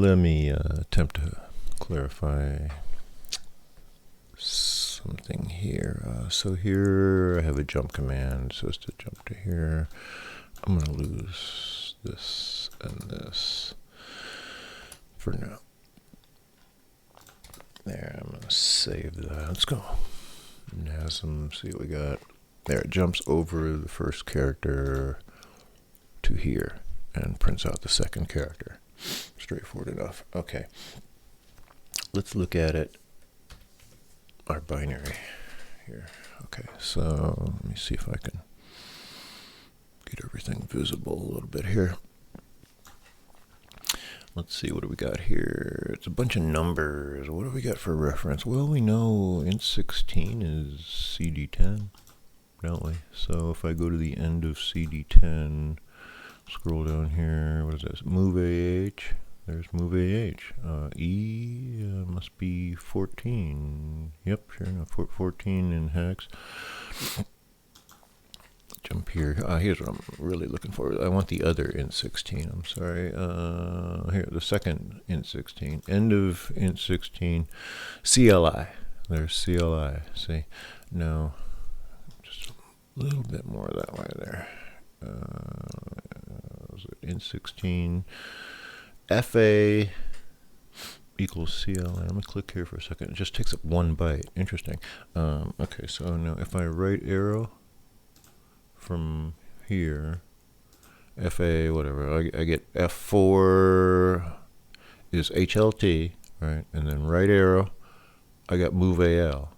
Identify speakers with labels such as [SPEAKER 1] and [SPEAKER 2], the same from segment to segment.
[SPEAKER 1] Let me attempt to clarify something here. So here I have a jump command, so it's to jump to here. I'm going to lose this and this for now. There, I'm going to save that. Let's go. NASM, see what we got. There, it jumps over the first character to here and prints out the second character. Straightforward enough. Okay. Let's look at it. Our binary here. Okay, so let me see if I can get everything visible a little bit here. Let's see, what do we got here? It's a bunch of numbers. What do we got for reference? Well, we know int16 is CD10, don't we? So if I go to the end of CD10, scroll down here, what is this? Move AH. There's move AH. E must be 14. Yep, sure enough, 14 in hex. Jump here. Here's what I'm really looking for. I want the other int16. I'm sorry. Here, the second int16. End of int16. CLI. There's CLI. See? Now, just a little bit more that way there. Int16. FA equals CLI. Let me click here for a second. It just takes up 1 byte. Interesting. Okay, so now if I right arrow from here, FA, whatever, I get F4 is HLT, right? And then right arrow, I got move AL.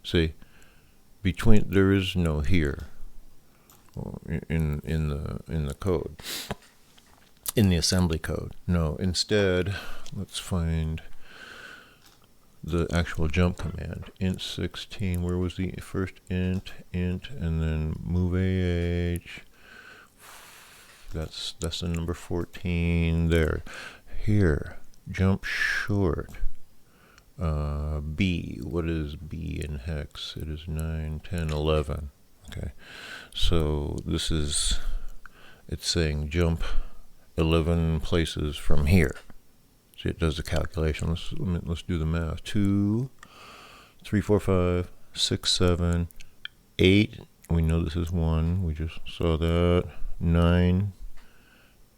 [SPEAKER 1] See, between, there is no here in the code, in the assembly code. No, instead, let's find the actual jump command. Int16, where was the first int, and then move AH. That's the number 14 there. Here, jump short. B, what is B in hex? It is 9, 10, 11. Okay, so this is, it's saying jump 11 places from here. See, it does the calculation. Let's do the math. 2, 3, 4, 5, 6, 7, 8. We know this is 1. We just saw that. 9.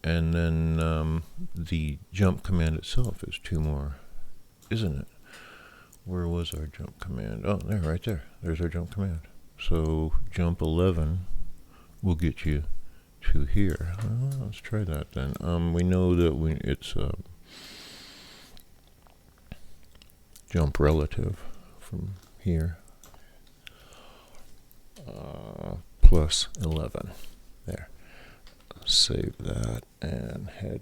[SPEAKER 1] And then the jump command itself is 2 more, isn't it? Where was our jump command? Oh, there, right there. There's our jump command. So jump 11 will get you to here. Let's try that then. We know that it's jump relative from here, plus 11. There. Save that and head.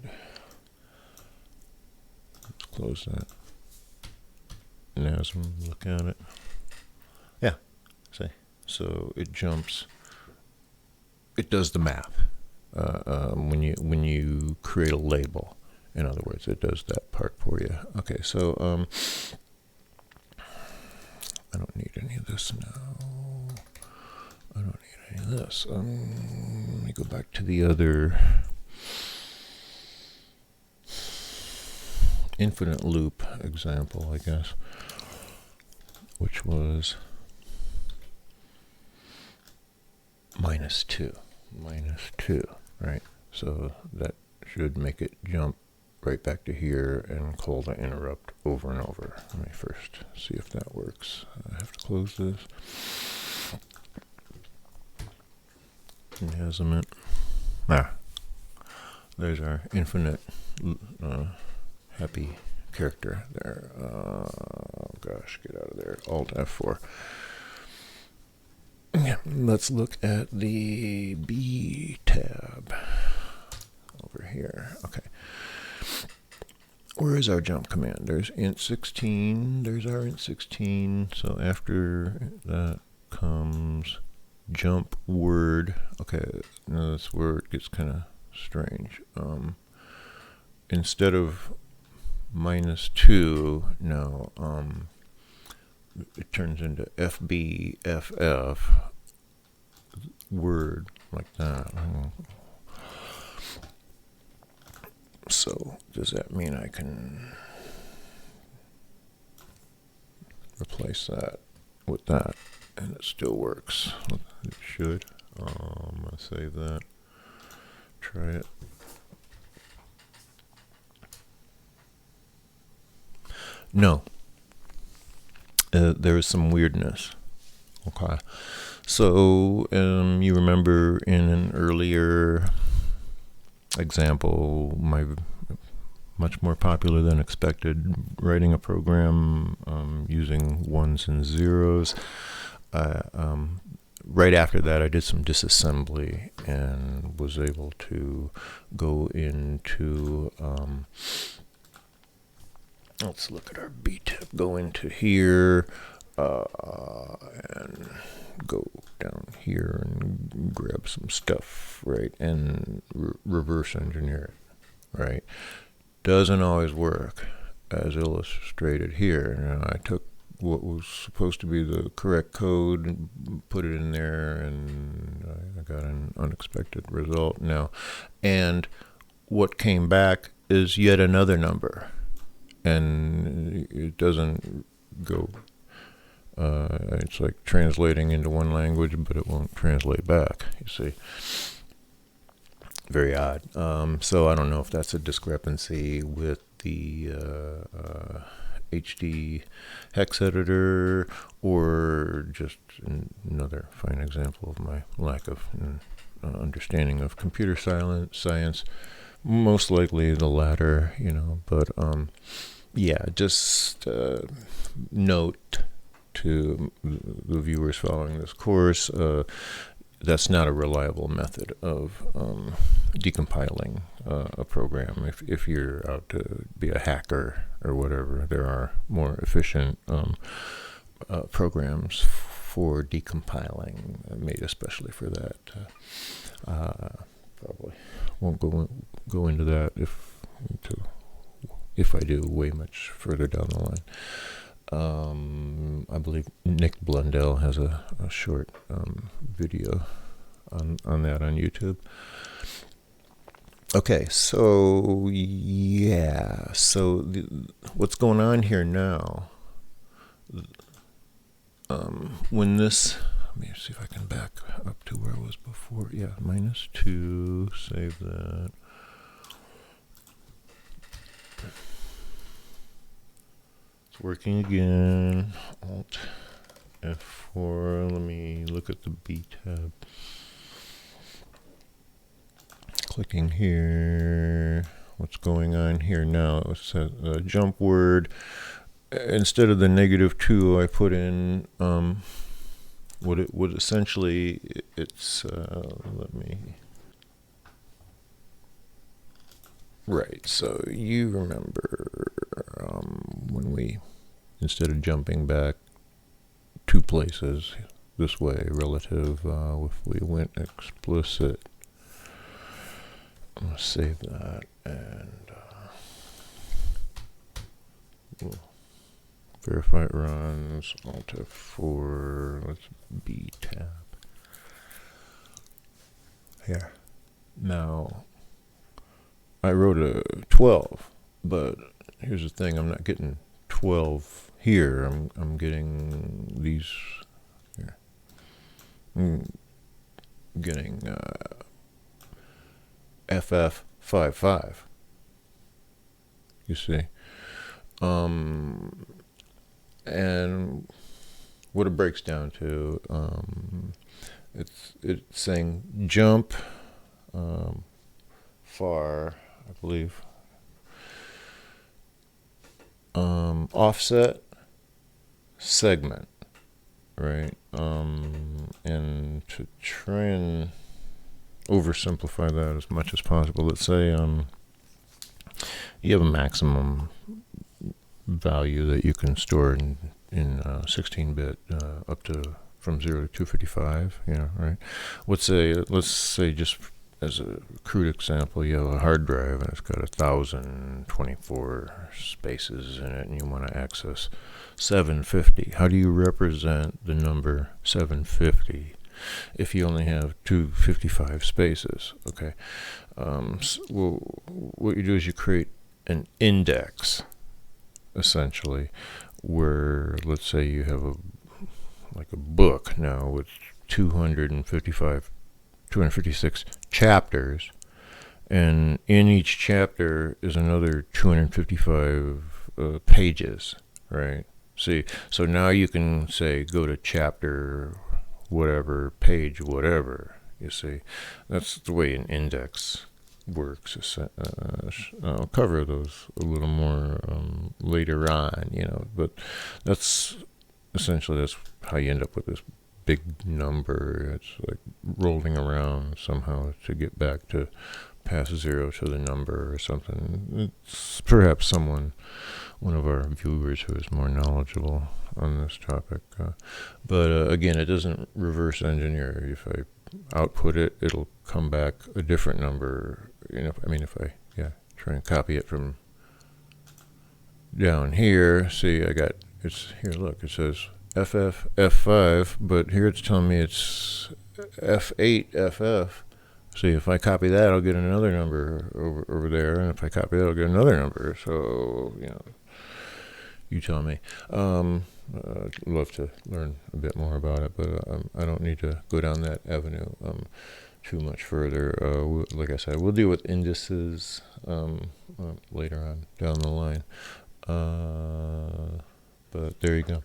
[SPEAKER 1] Let's close that. NASM, look at it. Yeah, see. So it jumps. It does the math when you create a label. In other words, it does that part for you. Okay, so I don't need any of this now. I don't need any of this. Let me go back to the other infinite loop example, I guess, which was -2. -2, right? So that should make it jump right back to here and call the interrupt over and over. Let me first see if that works. I have to close this. NASM. There's our infinite happy character there. Oh gosh, get out of there. Alt F4. Yeah, let's look at the B tab over here. Okay. Where is our jump command? There's int16. There's our int16. So after that comes jump word. Okay, now this word gets kind of strange. Instead of -2, no, it turns into FBFF word like that. So does that mean I can replace that with that and it still works? It should. I'll save that. Try it. No. There is some weirdness. Okay. So you remember in an earlier example, my much more popular than expected writing a program using ones and zeros. Right after that, I did some disassembly and was able to go into, let's look at our B-tip, go into here and go down here and grab some stuff, right, and reverse engineer it, right? Doesn't always work as illustrated here. Now, I took what was supposed to be the correct code and put it in there, and I got an unexpected result now. And what came back is yet another number, and it doesn't go. It's like translating into one language, but it won't translate back, you see. Very odd. So I don't know if that's a discrepancy with the HD hex editor, or just another fine example of my lack of understanding of computer science. Most likely the latter, but yeah, just note to the viewers following this course, that's not a reliable method of decompiling a program. If you're out to be a hacker or whatever, there are more efficient programs for decompiling, made especially for that. Probably won't go into that if I do way much further down the line. I believe Nick Blundell has a short video on that on YouTube. Okay, so yeah, so what's going on here now? When this, let me see if I can back up to where I was before. Yeah, -2, save that. It's working again. Alt F4. Let me look at the B tab. Clicking here. What's going on here now? It's a jump word. Instead of the -2, I put in what it would essentially. It's let me. Right. So you remember when we, instead of jumping back 2 places this way relative, if we went explicit. I'm going to save that and verify it runs. Alt F4. Let's B tab. Here. Now, I wrote a 12, but here's the thing: I'm not getting 12 here. I'm getting these here. I'm getting FF55. You see, and what it breaks down to, it's saying jump far, I believe. Offset segment, right? And to try and oversimplify that as much as possible, let's say you have a maximum value that you can store in 16-bit up to from 0 to 255, right? Let's say just as a crude example, you have a hard drive and it's got 1,024 spaces in it, and you want to access 750. How do you represent the number 750 if you only have 255 spaces? Okay, Well, what you do is you create an index, essentially, where let's say you have a book now with 256 chapters, and in each chapter is another 255 pages, right? See, so now you can say go to chapter whatever, page whatever. You see, that's the way an index works. I'll cover those a little more later on, but that's that's how you end up with this big number. It's like rolling around somehow to get back to past zero to the number or something. It's perhaps one of our viewers who is more knowledgeable on this topic. But again, it doesn't reverse engineer. If I output it, it'll come back a different number. If I try and copy it from down here, see, it's here. Look, it says FF F5, but here it's telling me it's F8 FF. See, if I copy that, I'll get another number over there, and if I copy that, I'll get another number. So, you tell me. I'd love to learn a bit more about it, but I don't need to go down that avenue too much further. Like I said, we'll deal with indices later on down the line. But there you go.